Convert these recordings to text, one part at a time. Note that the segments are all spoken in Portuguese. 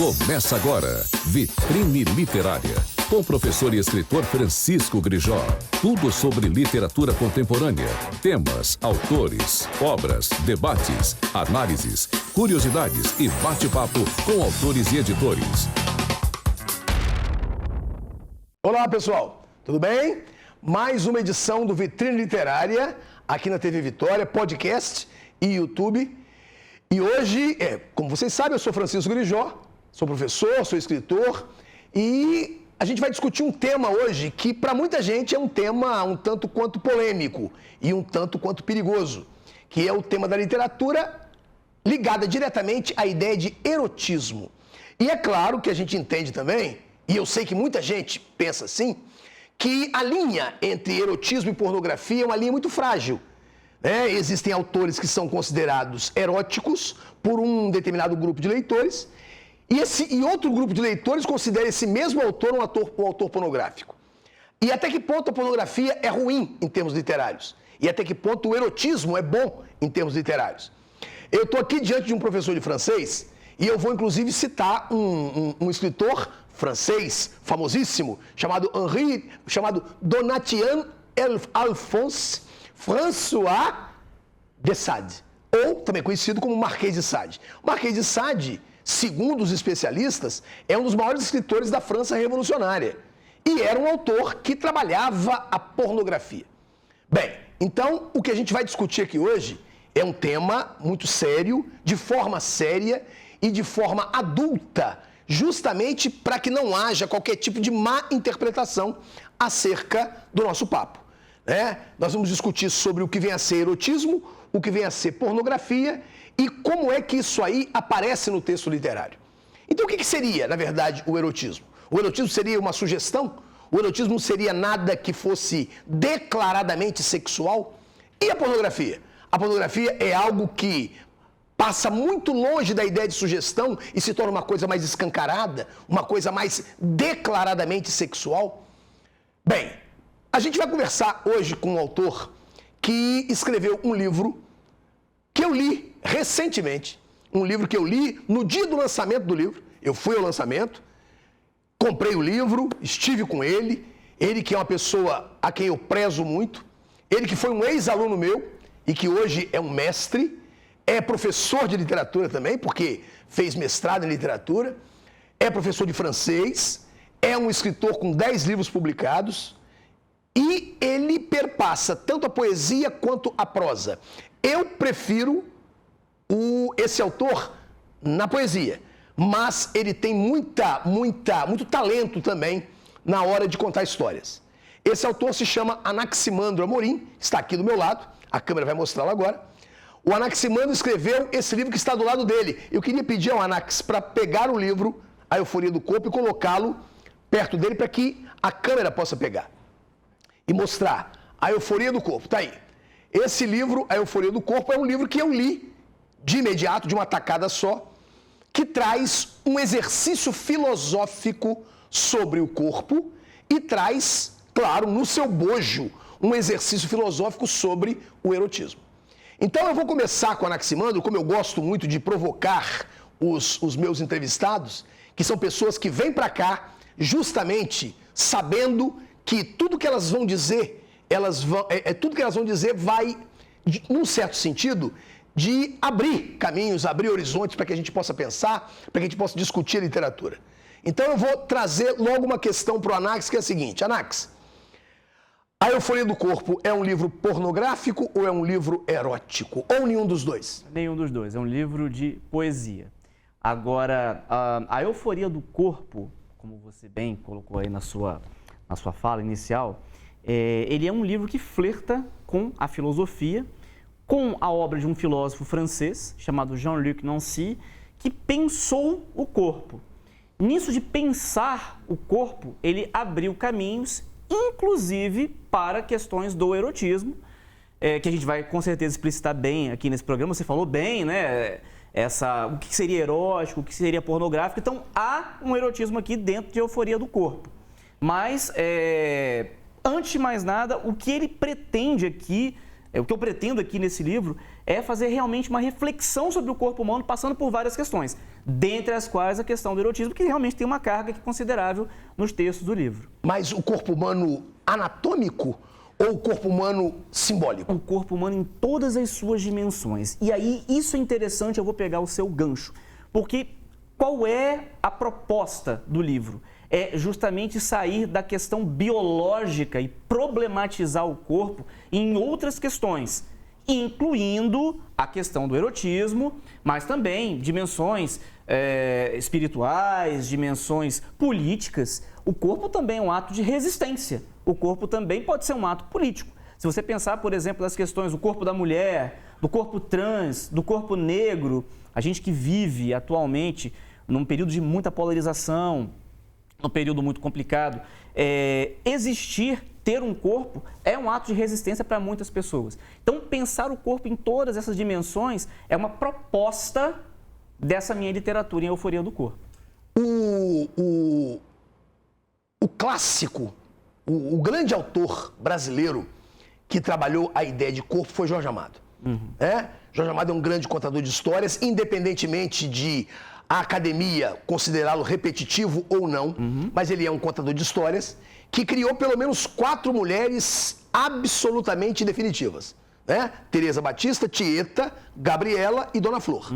Começa agora, Vitrine Literária, com o professor e escritor Francisco Grijó. Tudo sobre literatura contemporânea, temas, autores, obras, debates, análises, curiosidades e bate-papo com autores e editores. Olá, pessoal, tudo bem? Mais uma edição do Vitrine Literária, aqui na TV Vitória, podcast e YouTube. E hoje, como vocês sabem, eu sou Francisco Grijó, sou professor, sou escritor e a gente vai discutir um tema hoje que para muita gente é um tema um tanto quanto polêmico e um tanto quanto perigoso, que é o tema da literatura ligada diretamente à ideia de erotismo. E é claro que a gente entende também, e eu sei que muita gente pensa assim, que a linha entre erotismo e pornografia é uma linha muito frágil. Existem autores que são considerados eróticos por um determinado grupo de leitores e outro grupo de leitores considera esse mesmo autor um autor pornográfico. E até que ponto a pornografia é ruim em termos literários? E até que ponto o erotismo é bom em termos literários? Eu estou aqui diante de um professor de francês e eu vou inclusive citar um escritor francês famosíssimo chamado Donatien Alphonse François de Sade, ou também conhecido como Marquês de Sade. O Marquês de Sade, segundo os especialistas, é um dos maiores escritores da França revolucionária e era um autor que trabalhava a pornografia. Bem, então o que a gente vai discutir aqui hoje é um tema muito sério, de forma séria e de forma adulta, justamente para que não haja qualquer tipo de má interpretação acerca do nosso papo. Nós vamos discutir sobre o que vem a ser erotismo, o que vem a ser pornografia e como é que isso aí aparece no texto literário. Então o que seria, na verdade, o erotismo? O erotismo seria uma sugestão? O erotismo não seria nada que fosse declaradamente sexual? E a pornografia? A pornografia é algo que passa muito longe da ideia de sugestão e se torna uma coisa mais escancarada, uma coisa mais declaradamente sexual? Bem, a gente vai conversar hoje com um autor que escreveu um livro que eu li recentemente, um livro que eu li no dia do lançamento do livro. Eu fui ao lançamento, comprei o livro, estive com ele que é uma pessoa a quem eu prezo muito, ele que foi um ex-aluno meu e que hoje é um mestre, é professor de literatura também, porque fez mestrado em literatura, é professor de francês, é um escritor com 10 livros publicados, e ele perpassa tanto a poesia quanto a prosa. Eu prefiro esse autor na poesia, mas ele tem muito talento também na hora de contar histórias. Esse autor se chama Anaximandro Amorim, está aqui do meu lado, a câmera vai mostrá-lo agora. O Anaximandro escreveu esse livro que está do lado dele. Eu queria pedir ao Anax para pegar o livro A Euforia do Corpo e colocá-lo perto dele para que a câmera possa pegar e mostrar A Euforia do Corpo. Tá aí. Esse livro, A Euforia do Corpo, é um livro que eu li de imediato, de uma tacada só, que traz um exercício filosófico sobre o corpo e traz, claro, no seu bojo, um exercício filosófico sobre o erotismo. Então eu vou começar com o Anaximandro, como eu gosto muito de provocar os meus entrevistados, que são pessoas que vêm para cá justamente sabendo que tudo que elas vão dizer, vai, num certo sentido, de abrir caminhos, abrir horizontes para que a gente possa pensar, para que a gente possa discutir a literatura. Então eu vou trazer logo uma questão para o Anax, que é a seguinte: Anax, A Euforia do Corpo é um livro pornográfico ou é um livro erótico? Ou nenhum dos dois? Nenhum dos dois, é um livro de poesia. Agora, a Euforia do Corpo, como você bem colocou aí na sua fala inicial, ele é um livro que flerta com a filosofia, com a obra de um filósofo francês chamado Jean-Luc Nancy, que pensou o corpo. Nisso de pensar o corpo, ele abriu caminhos, inclusive para questões do erotismo, que a gente vai com certeza explicitar bem aqui nesse programa. Você falou bem, né? O que seria erótico, o que seria pornográfico. Então, há um erotismo aqui dentro de Euforia do Corpo. Mas, antes de mais nada, o que ele pretende aqui, o que eu pretendo aqui nesse livro, é fazer realmente uma reflexão sobre o corpo humano, passando por várias questões. dentre as quais a questão do erotismo, que realmente tem uma carga considerável nos textos do livro. Mas o corpo humano anatômico ou o corpo humano simbólico? O corpo humano em todas as suas dimensões. E aí, isso é interessante, eu vou pegar o seu gancho. Porque qual é a proposta do livro? É justamente sair da questão biológica e problematizar o corpo em outras questões, incluindo a questão do erotismo, mas também dimensões espirituais, dimensões políticas. O corpo também é um ato de resistência. O corpo também pode ser um ato político. Se você pensar, por exemplo, nas questões do corpo da mulher, do corpo trans, do corpo negro, a gente que vive atualmente num período de muita polarização, num período muito complicado, ter um corpo é um ato de resistência para muitas pessoas. Então, pensar o corpo em todas essas dimensões é uma proposta dessa minha literatura em Euforia do Corpo. O clássico, o grande autor brasileiro que trabalhou a ideia de corpo foi Jorge Amado. Jorge Amado é um grande contador de histórias, independentemente de a academia considerá-lo repetitivo ou não, mas ele é um contador de histórias que criou pelo menos 4 mulheres absolutamente definitivas. Teresa Batista, Tieta, Gabriela e Dona Flor.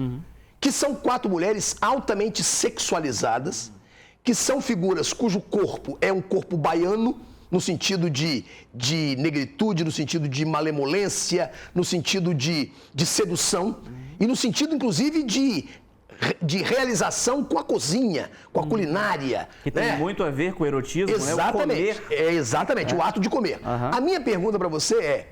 Que são 4 mulheres altamente sexualizadas, que são figuras cujo corpo é um corpo baiano, no sentido de negritude, no sentido de malemolência, no sentido de sedução e no sentido, inclusive, de realização com a cozinha, com a culinária. Que tem muito a ver com o erotismo, exatamente, né? O comer. Exatamente, o ato de comer. A minha pergunta para você é,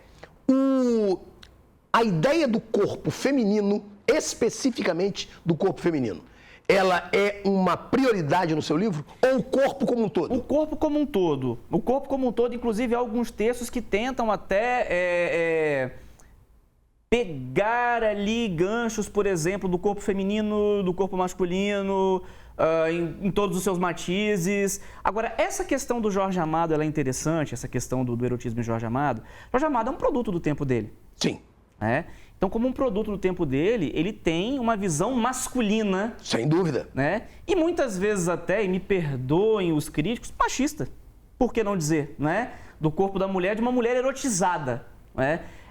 a ideia do corpo feminino, especificamente do corpo feminino, ela é uma prioridade no seu livro? Ou o corpo como um todo? O corpo como um todo. O corpo como um todo, inclusive, há alguns textos que tentam até pegar ali ganchos, por exemplo, do corpo feminino, do corpo masculino, em todos os seus matizes. Agora, essa questão do Jorge Amado, ela é interessante, essa questão do erotismo em Jorge Amado. Jorge Amado é um produto do tempo dele. Sim. Então, como um produto do tempo dele, ele tem uma visão masculina. Sem dúvida. E muitas vezes até, e me perdoem os críticos, machista. Por que não dizer, do corpo da mulher, de uma mulher erotizada.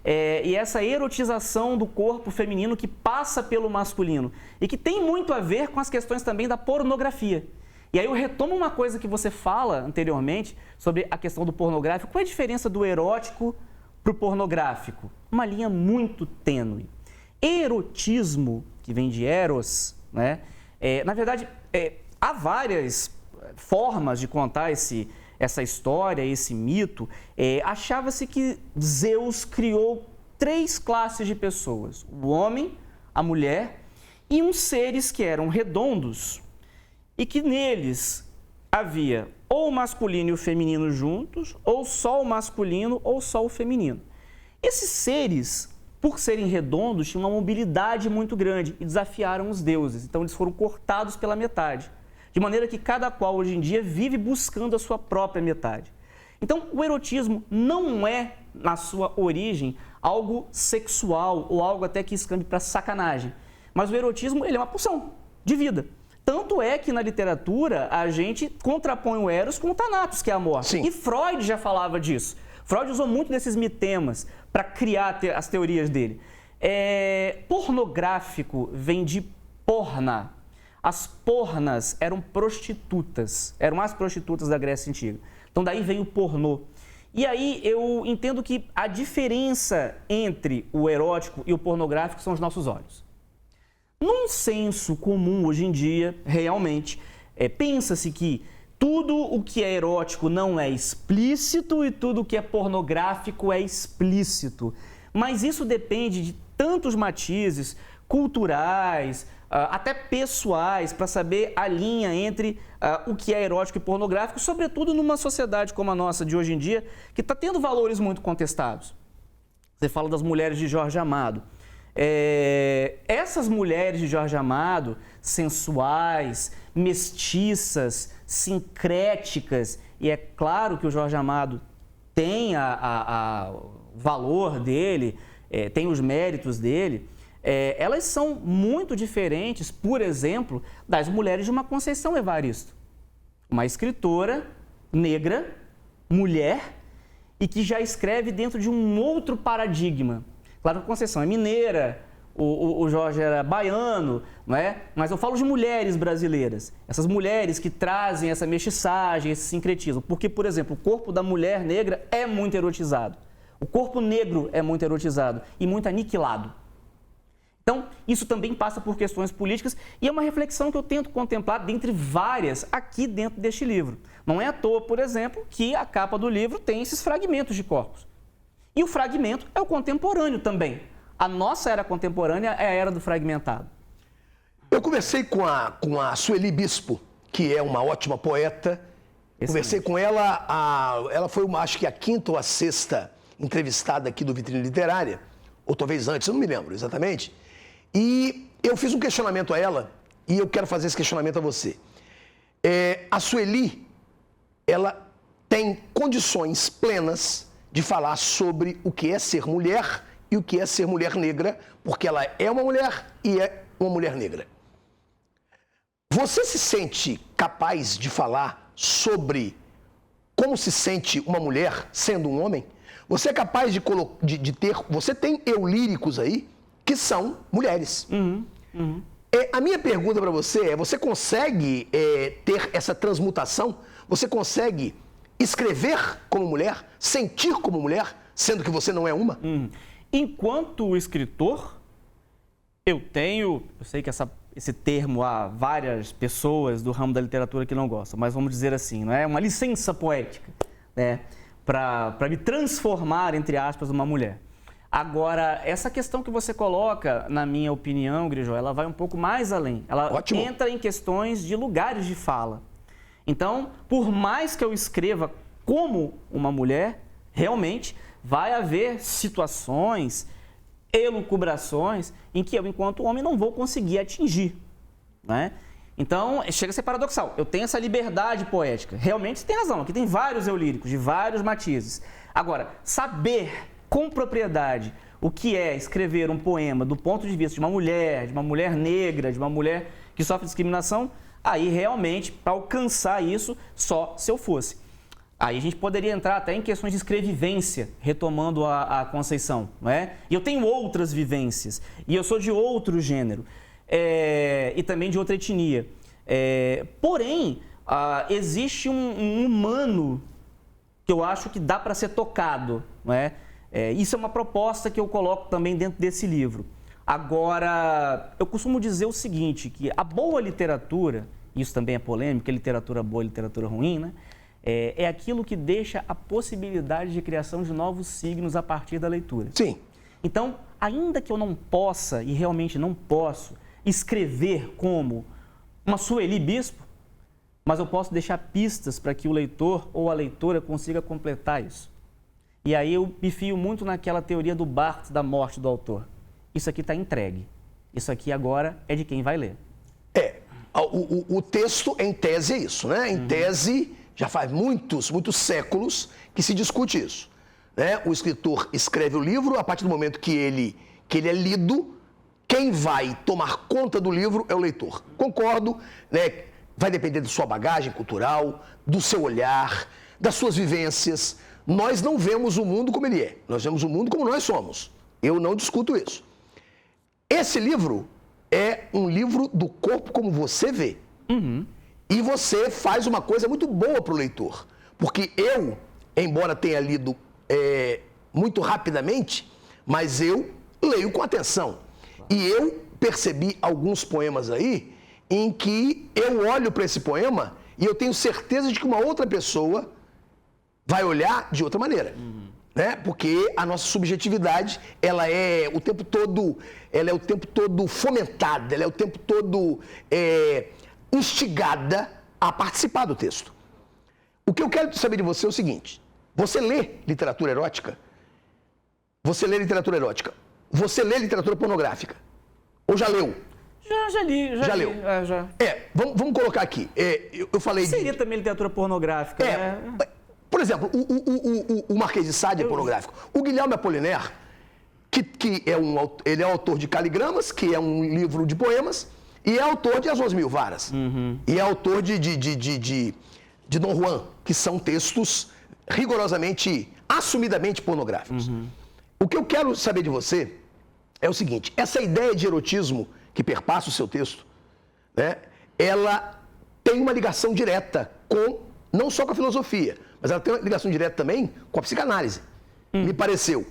E essa erotização do corpo feminino que passa pelo masculino. E que tem muito a ver com as questões também da pornografia. E aí eu retomo uma coisa que você fala anteriormente sobre a questão do pornográfico. Qual é a diferença do erótico para o pornográfico? Uma linha muito tênue. Erotismo, que vem de eros, na verdade, há várias formas de contar essa história, esse mito. Achava-se que Zeus criou 3 classes de pessoas: o homem, a mulher e uns seres que eram redondos e que neles havia ou o masculino e o feminino juntos, ou só o masculino ou só o feminino. Esses seres, por serem redondos, tinham uma mobilidade muito grande e desafiaram os deuses. Então, eles foram cortados pela metade. De maneira que cada qual, hoje em dia, vive buscando a sua própria metade. Então, o erotismo não é, na sua origem, algo sexual ou algo até que escambe para sacanagem. Mas o erotismo, ele é uma pulsão de vida. Tanto é que na literatura a gente contrapõe o eros com o thanatos, que é a morte. Sim. E Freud já falava disso. Freud usou muito desses mitemas para criar as teorias dele. Pornográfico vem de porna. As pornas eram prostitutas, eram as prostitutas da Grécia Antiga. Então daí vem o pornô. E aí eu entendo que a diferença entre o erótico e o pornográfico são os nossos olhos. Num senso comum hoje em dia, realmente, pensa-se que tudo o que é erótico não é explícito e tudo o que é pornográfico é explícito. Mas isso depende de tantos matizes culturais, até pessoais, para saber a linha entre o que é erótico e pornográfico, sobretudo numa sociedade como a nossa de hoje em dia, que está tendo valores muito contestados. Você fala das mulheres de Jorge Amado. Essas mulheres de Jorge Amado, sensuais, mestiças, sincréticas, e é claro que o Jorge Amado tem o valor dele, tem os méritos dele, elas são muito diferentes, por exemplo, das mulheres de uma Conceição Evaristo. Uma escritora negra, mulher, e que já escreve dentro de um outro paradigma. Claro que a Conceição é mineira, o Jorge era baiano, não é? Mas eu falo de mulheres brasileiras, essas mulheres que trazem essa mestiçagem, esse sincretismo. Porque, por exemplo, o corpo da mulher negra é muito erotizado. O corpo negro é muito erotizado e muito aniquilado. Então, isso também passa por questões políticas e é uma reflexão que eu tento contemplar dentre várias aqui dentro deste livro. Não é à toa, por exemplo, que a capa do livro tem esses fragmentos de corpos. E o fragmento é o contemporâneo também. A nossa era contemporânea é a era do fragmentado. Eu conversei com a Sueli Bispo, que é uma ótima poeta. Conversei com ela, ela foi, acho que a 5ª ou a 6ª entrevistada aqui do Vitrine Literária, ou talvez antes, eu não me lembro exatamente. E eu fiz um questionamento a ela, e eu quero fazer esse questionamento a você. A Sueli, ela tem condições plenas de falar sobre o que é ser mulher e o que é ser mulher negra, porque ela é uma mulher e é uma mulher negra. Você se sente capaz de falar sobre como se sente uma mulher sendo um homem? Você é capaz de ter... Você tem eu líricos aí que são mulheres. A minha pergunta para você é, você consegue ter essa transmutação? Você consegue escrever como mulher, sentir como mulher, sendo que você não é uma? Enquanto escritor, eu sei que esse termo há várias pessoas do ramo da literatura que não gostam, mas vamos dizer assim, não é uma licença poética, né, para me transformar, entre aspas, numa mulher. Agora, essa questão que você coloca, na minha opinião, Grijó, ela vai um pouco mais além. Ela entra em questões de lugares de fala. Então, por mais que eu escreva como uma mulher, realmente vai haver situações, elucubrações, em que eu, enquanto homem, não vou conseguir atingir, né? Então, chega a ser paradoxal. Eu tenho essa liberdade poética. Realmente, você tem razão. Aqui tem vários eu líricos, de vários matizes. Agora, saber com propriedade o que é escrever um poema do ponto de vista de uma mulher negra, de uma mulher que sofre discriminação, aí realmente, para alcançar isso, só se eu fosse. Aí a gente poderia entrar até em questões de escrevivência, retomando a Conceição, não é? E eu tenho outras vivências, e eu sou de outro gênero, e também de outra etnia. Porém, existe um humano que eu acho que dá para ser tocado, não é? Isso é uma proposta que eu coloco também dentro desse livro. Agora, eu costumo dizer o seguinte, que a boa literatura, isso também é polêmico, literatura boa e literatura ruim, né? É aquilo que deixa a possibilidade de criação de novos signos a partir da leitura. Sim. Então, ainda que eu não possa, e realmente não posso, escrever como uma Sueli Bispo, mas eu posso deixar pistas para que o leitor ou a leitora consiga completar isso. E aí eu me fio muito naquela teoria do Barthes da morte do autor. Isso aqui está entregue. Isso aqui agora é de quem vai ler. O texto, em tese, é isso, né? Em tese, já faz muitos séculos que se discute isso, né? O escritor escreve o livro, a partir do momento que ele é lido, quem vai tomar conta do livro é o leitor. Concordo, né? Vai depender da sua bagagem cultural, do seu olhar, das suas vivências. Nós não vemos o mundo como ele é, nós vemos o mundo como nós somos. Eu não discuto isso. Esse livro é um livro do corpo como você vê. E você faz uma coisa muito boa para o leitor. Porque eu, embora tenha lido muito rapidamente, mas eu leio com atenção. E eu percebi alguns poemas aí em que eu olho para esse poema e eu tenho certeza de que uma outra pessoa vai olhar de outra maneira, né? Porque a nossa subjetividade, ela é o tempo todo fomentada, ela é o tempo todo instigada a participar do texto. O que eu quero saber de você é o seguinte: você lê literatura erótica? Você lê literatura erótica? Você lê literatura pornográfica? Ou já leu? Já li. Já leu? Já. Vamos colocar aqui. Eu falei Seria também literatura pornográfica, né? Por exemplo, o Marquês de Sade é pornográfico. O Guilherme Apollinaire ele é autor de Caligramas, que é um livro de poemas, e é autor de As 11.000 Varas. E é autor de Dom Juan, que são textos rigorosamente, assumidamente pornográficos. O que eu quero saber de você é o seguinte: essa ideia de erotismo que perpassa o seu texto, né, ela tem uma ligação direta não só com a filosofia, mas ela tem uma ligação direta também com a psicanálise, me pareceu.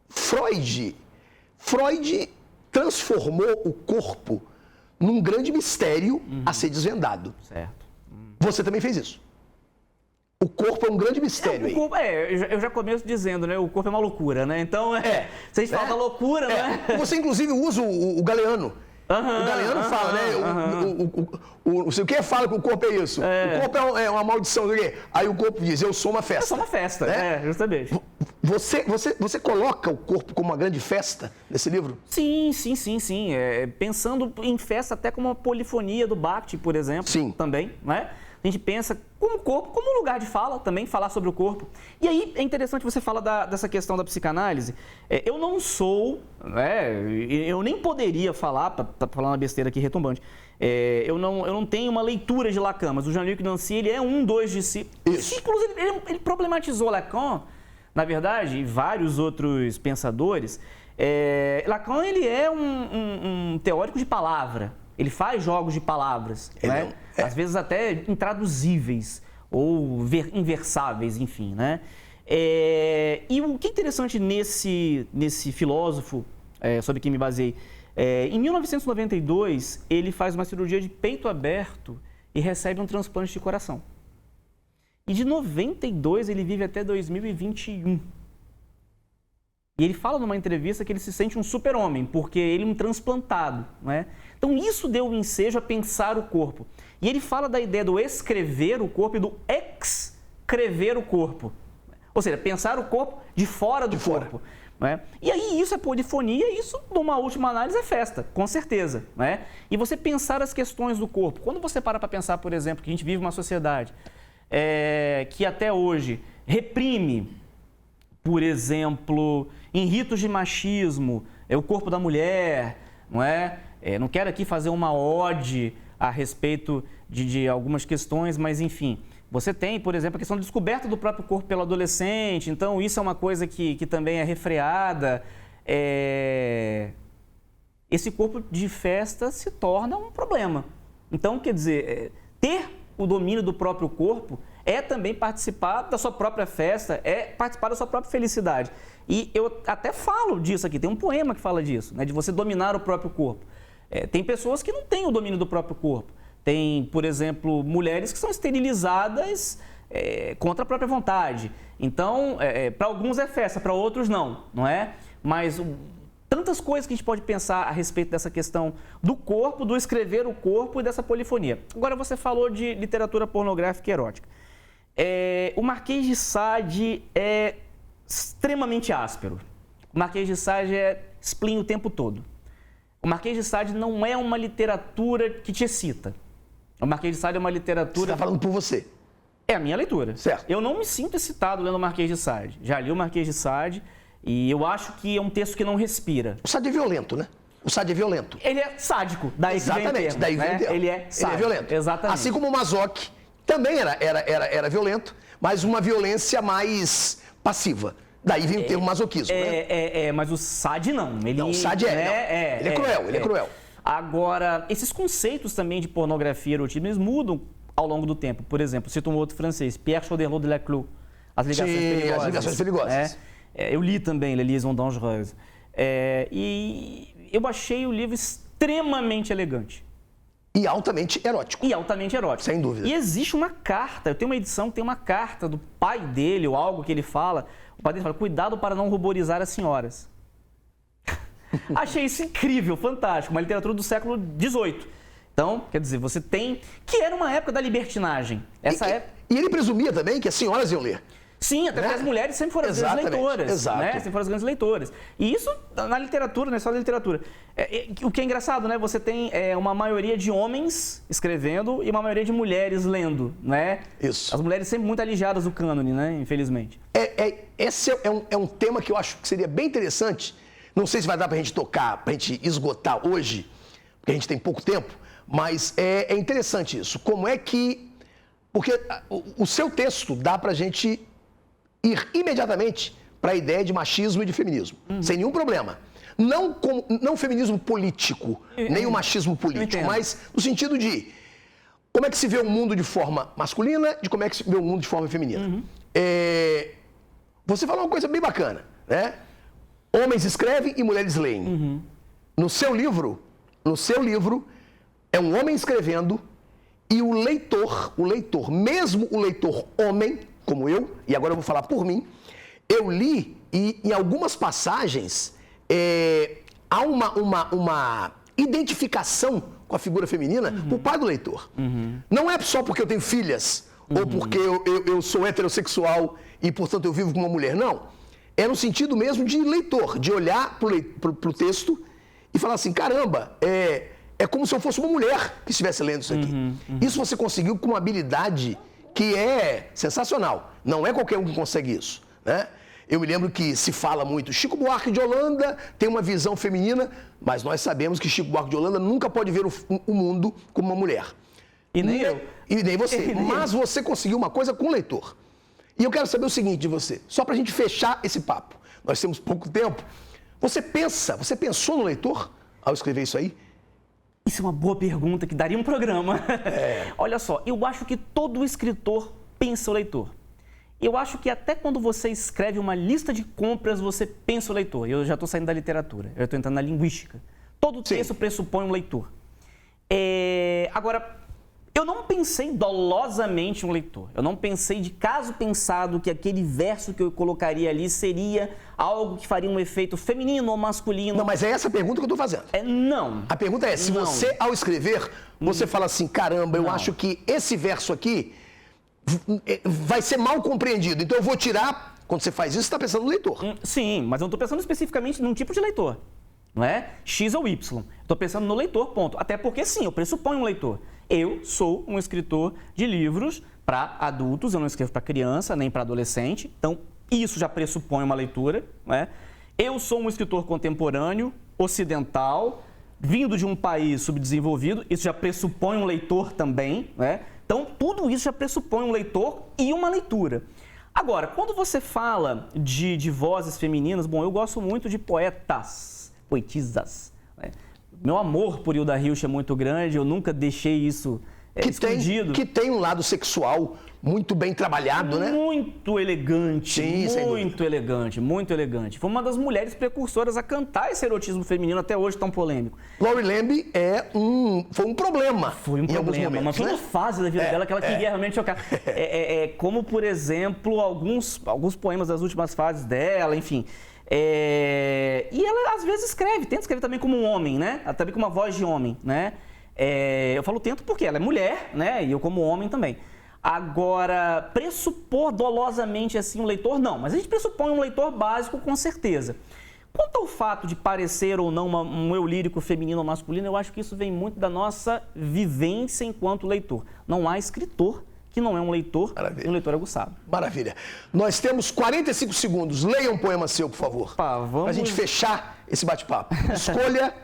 Freud transformou o corpo num grande mistério a ser desvendado. Certo. Você também fez isso. O corpo é um grande mistério. O corpo, eu já começo dizendo, né? O corpo é uma loucura, né? Então, se a gente fala da loucura, né? Você, inclusive, usa o Galeano. O Galeano fala, né? Não sei o que fala que o corpo é isso. O corpo é uma maldição. Aí o corpo diz, eu sou uma festa. Eu sou uma festa, justamente. Você coloca o corpo como uma grande festa nesse livro? Sim. Pensando em festa até como uma polifonia do Bakhtin, por exemplo. Sim. Também, né? A gente pensa como o corpo, como um lugar de fala também, falar sobre o corpo. E aí é interessante você falar dessa questão da psicanálise. Eu não sou, eu nem poderia falar, tá falando uma besteira aqui retumbante, eu não tenho uma leitura de Lacan, mas o Jean-Luc Nancy, ele é dos discípulos. Discípulos, ele problematizou Lacan, na verdade, e vários outros pensadores. Lacan, ele é um teórico de palavra. Ele faz jogos de palavras, né? Às vezes até intraduzíveis ou inversáveis, enfim, né? E o que é interessante nesse filósofo, sobre quem me baseei, em 1992, ele faz uma cirurgia de peito aberto e recebe um transplante de coração. E de 92 ele vive até 2021. E ele fala numa entrevista que ele se sente um super-homem, porque ele é um transplantado, né? Então isso deu um ensejo a pensar o corpo. E ele fala da ideia do escrever o corpo e do excrever o corpo. Ou seja, pensar o corpo de fora do corpo. Né? E aí isso é polifonia, isso, numa última análise, é festa, com certeza. Né? E você pensar as questões do corpo. Quando você para pensar, por exemplo, que a gente vive uma sociedade que até hoje reprime, por exemplo, em ritos de machismo, o corpo da mulher, não é? Não quero aqui fazer uma ode a respeito de algumas questões, mas enfim, você tem, por exemplo, a questão da descoberta do próprio corpo pelo adolescente, então isso é uma coisa que também é refreada. Esse corpo de festa se torna um problema. Então, quer dizer, ter o domínio do próprio corpo é também participar da sua própria festa, é participar da sua própria felicidade. E eu até falo disso aqui, tem um poema que fala disso, né, de você dominar o próprio corpo. Tem pessoas que não têm o domínio do próprio corpo. Tem, por exemplo, mulheres que são esterilizadas contra a própria vontade. Então, para alguns é festa, para outros não é? Mas tantas coisas que a gente pode pensar a respeito dessa questão do corpo, do escrever o corpo e dessa polifonia. Agora, você falou de literatura pornográfica e erótica. O Marquês de Sade é extremamente áspero. O Marquês de Sade é spleen o tempo todo. O Marquês de Sade não é uma literatura que te excita. O Marquês de Sade é uma literatura... Você está falando por você. É a minha leitura. Certo. Eu não me sinto excitado lendo o Marquês de Sade. Já li o Marquês de Sade e eu acho que é um texto que não respira. O Sade é violento, né? O Sade é violento. Ele é sádico. Exatamente. Daí vem o termo. Ele é sádico. Ele é violento. Exatamente. Assim como o Mazoc também era violento, mas uma violência mais passiva. Daí vem o termo masoquismo, né? Mas o Sade não. O Sade ele é cruel, ele é cruel. Agora, esses conceitos também de pornografia e erotismo, eles mudam ao longo do tempo. Por exemplo, cito um outro francês, Pierre Choderlos de Laclos, As Ligações Perigosas. As Ligações Perigosas. Eu li também Les Liaisons Dangereuses. E eu achei o livro extremamente elegante. E altamente erótico. Sem dúvida. E existe uma carta, eu tenho uma edição que tem uma carta do pai dele, ou algo que ele fala. O pai dele fala, cuidado para não ruborizar as senhoras. Achei isso incrível, fantástico, uma literatura do século XVIII. Então, quer dizer, você tem... Que era uma época da libertinagem. E ele presumia também que as senhoras iam ler. Sim, até porque as mulheres sempre foram as grandes leitoras. Exato. Né? Sempre foram as grandes leitoras. E isso na literatura, na história da literatura. O que é engraçado, né? Você tem uma maioria de homens escrevendo e uma maioria de mulheres lendo, né? Isso. As mulheres sempre muito alijadas do cânone, né? Infelizmente. Esse é um tema que eu acho que seria bem interessante. Não sei se vai dar pra gente tocar, pra gente esgotar hoje, porque a gente tem pouco tempo, mas é interessante isso. Como é que... Porque o seu texto dá pra gente ir imediatamente para a ideia de machismo e de feminismo, sem nenhum problema. Não feminismo político, nem o machismo político, mas no sentido de como é que se vê o mundo de forma masculina, de como é que se vê o mundo de forma feminina. Você falou uma coisa bem bacana, né? Homens escrevem e mulheres leem. No seu livro, é um homem escrevendo e o leitor, mesmo o leitor homem, como eu, e agora eu vou falar por mim, eu li e em algumas passagens há uma identificação com a figura feminina por parte do leitor. Não é só porque eu tenho filhas ou porque eu sou heterossexual e, portanto, eu vivo com uma mulher. Não. É no sentido mesmo de leitor, de olhar para o texto e falar assim, caramba, é como se eu fosse uma mulher que estivesse lendo isso aqui. Isso você conseguiu com uma habilidade que é sensacional. Não é qualquer um que consegue isso, né? Eu me lembro que se fala muito, Chico Buarque de Holanda tem uma visão feminina, mas nós sabemos que Chico Buarque de Holanda nunca pode ver o mundo como uma mulher. E nem eu. E nem você. Mas você conseguiu uma coisa com o leitor. E eu quero saber o seguinte de você, só pra gente fechar esse papo. Nós temos pouco tempo. Você pensou no leitor ao escrever isso aí? Isso é uma boa pergunta que daria um programa. Olha só, eu acho que todo escritor pensa o leitor. Eu acho que até quando você escreve uma lista de compras, você pensa o leitor. Eu já estou saindo da literatura, eu estou entrando na linguística. Todo texto pressupõe um leitor. Agora, eu não pensei dolosamente um leitor. Eu não pensei de caso pensado que aquele verso que eu colocaria ali seria algo que faria um efeito feminino ou masculino. Não, mas é essa a pergunta que eu estou fazendo. Não. A pergunta é, se você, ao escrever, você fala assim, caramba, eu acho que esse verso aqui vai ser mal compreendido, então eu vou tirar... Quando você faz isso, você está pensando no leitor. Sim, mas eu não estou pensando especificamente num tipo de leitor. Não é? X ou Y. Estou pensando no leitor, ponto. Até porque, sim, eu pressuponho um leitor. Eu sou um escritor de livros para adultos, eu não escrevo para criança, nem para adolescente. Então, isso já pressupõe uma leitura. Não é? Eu sou um escritor contemporâneo, ocidental, vindo de um país subdesenvolvido. Isso já pressupõe um leitor também. Não é? Então, tudo isso já pressupõe um leitor e uma leitura. Agora, quando você fala de vozes femininas, bom, eu gosto muito de poetisas. Né? Meu amor por Hilda Hilst é muito grande, eu nunca deixei isso escondido. Que tem um lado sexual muito bem trabalhado, né? Muito elegante, Sim, muito elegante, muito elegante. Foi uma das mulheres precursoras a cantar esse erotismo feminino até hoje tão polêmico. Lori Lembe foi um problema. Foi um problema, mas foi uma fase da vida dela que ela queria realmente chocar. Como, por exemplo, alguns poemas das últimas fases dela, enfim. E ela, às vezes, tenta escrever também como um homem, né? Também com uma voz de homem, né? Eu falo tento porque ela é mulher, né? E eu como homem também. Agora, pressupor dolosamente assim um leitor, não. Mas a gente pressupõe um leitor básico com certeza. Quanto ao fato de parecer ou não um eu lírico feminino ou masculino, eu acho que isso vem muito da nossa vivência enquanto leitor. Não há escritor que não é um leitor e um leitor aguçado. Maravilha. Nós temos 45 segundos. Leia um poema seu, por favor. Vamos... Pra gente fechar esse bate-papo. Escolha...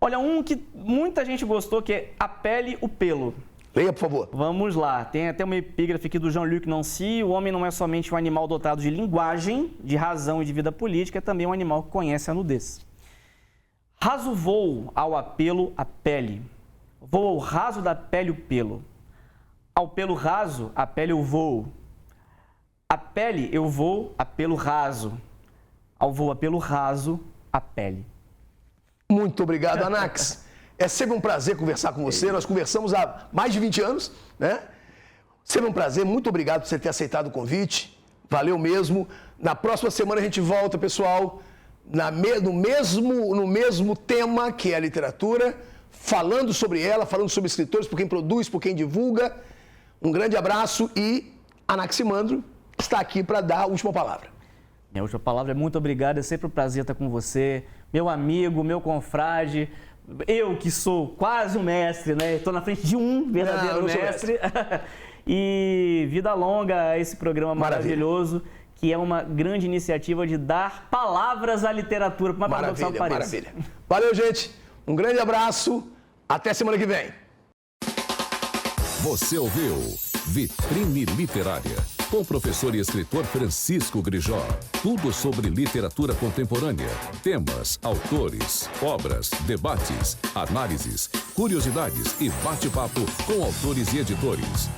Olha, um que muita gente gostou, que é A Pele, o Pelo. Leia, por favor. Vamos lá. Tem até uma epígrafe aqui do Jean-Luc Nancy. O homem não é somente um animal dotado de linguagem, de razão e de vida política, é também um animal que conhece a nudez. Raso voo ao apelo a pele. Voo ao raso da pele o pelo. Ao pelo raso, a pele eu voo. A pele eu vou a pelo raso. Ao voo a pelo raso, a pele. Muito obrigado, Anax. É sempre um prazer conversar com você. Nós conversamos há mais de 20 anos, né? Sempre um prazer. Muito obrigado por você ter aceitado o convite. Valeu mesmo. Na próxima semana a gente volta, pessoal, no mesmo tema que é a literatura, falando sobre ela, falando sobre escritores, por quem produz, por quem divulga. Um grande abraço e Anaximandro, está aqui para dar a última palavra. Minha última palavra é muito obrigado, é sempre um prazer estar com você, meu amigo, meu confrade, eu que sou quase um mestre, né? Estou na frente de um verdadeiro mestre. E vida longa a esse programa maravilhoso, que é uma grande iniciativa de dar palavras à literatura, por mais paradoxal que pareça. Maravilha. Valeu, gente. Um grande abraço. Até semana que vem. Você ouviu Vitrine Literária, com o professor e escritor Francisco Grijó. Tudo sobre literatura contemporânea, temas, autores, obras, debates, análises, curiosidades e bate-papo com autores e editores.